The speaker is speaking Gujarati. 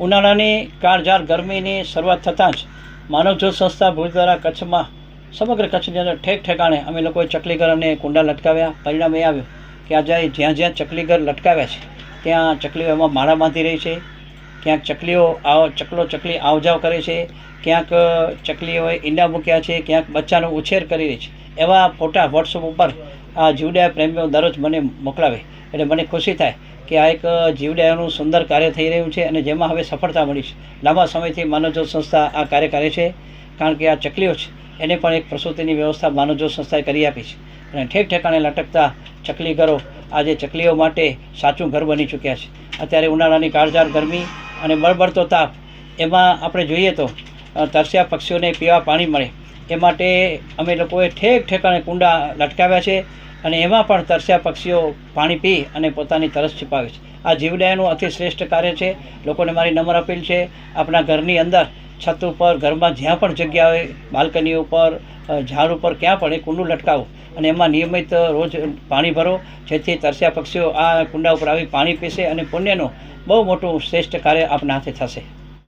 ઉનાળાની કાળઝાળ ગરમીની શરૂઆત થતાં જ માનવજ્યોત સંસ્થા ભુજ દ્વારા કચ્છમાં સમગ્ર કચ્છની અંદર ઠેક ઠેકાણે અમે લોકોએ ચકલીઘર અને કુંડા લટકાવ્યા. પરિણામ એ આવ્યું કે આજે જ્યાં જ્યાં ચકલીઘર લટકાવ્યા છે ત્યાં ચકલીઓ એમાં માળા બાંધી રહી છે. ક્યાંક ચકલી આવ જાવ કરે છે, ક્યાંક ચકલીઓએ ઈંડા મૂક્યા છે, ક્યાંક બચ્ચાનો ઉછેર કરી રહી છે. એવા ફોટા વોટ્સઅપ ઉપર આ જીવડાયા પ્રેમીઓ દરરોજ મને મોકલાવે એટલે મને ખુશી થાય કે આ એક જીવડાયાનું સુંદર કાર્ય થઈ રહ્યું છે અને જેમાં હવે સફળતા મળી છે. લાંબા સમયથી માનવજ્યોત સંસ્થા આ કાર્ય કરે છે, કારણ કે આ ચકલીઓ છે એને પણ એક પ્રસૂતિની વ્યવસ્થા માનવજ્યોત સંસ્થાએ કરી આપી છે અને ઠેક ઠેકાણે લટકતા ચકલીઘરો આજે ચકલીઓ માટે સાચું ઘર બની ચૂક્યા છે. અત્યારે ઉનાળાની કાળઝાળ ગરમી અને બળબડતો તાપ, એમાં આપણે જોઈએ તો તરસ્યા પક્ષીઓને પીવા પાણી મળે એ માટે અમે લોકોએ ઠેક ઠેકાણે કુંડા લટકાવ્યા છે અને એમાં પણ તરસ્યા પક્ષીઓ પાણી પી અને પોતાની તરસ છુપાવે છે. આ જીવડાયાનું અતિ શ્રેષ્ઠ કાર્ય છે. લોકોને મારી નમ્ર અપીલ છે, આપણા ઘરની અંદર, છત ઉપર, ઘરમાં જ્યાં પણ જગ્યા હોય, બાલ્કની ઉપર, ઝાડ ઉપર, ક્યાં પણ એ કુંડું લટકાવો અને એમાં નિયમિત રોજ પાણી ભરો, જેથી તરસ્યા પક્ષીઓ આ કુંડા ઉપર આવી પાણી પીશે અને પુણ્યનું બહુ મોટું શ્રેષ્ઠ કાર્ય આપના હાથે થશે.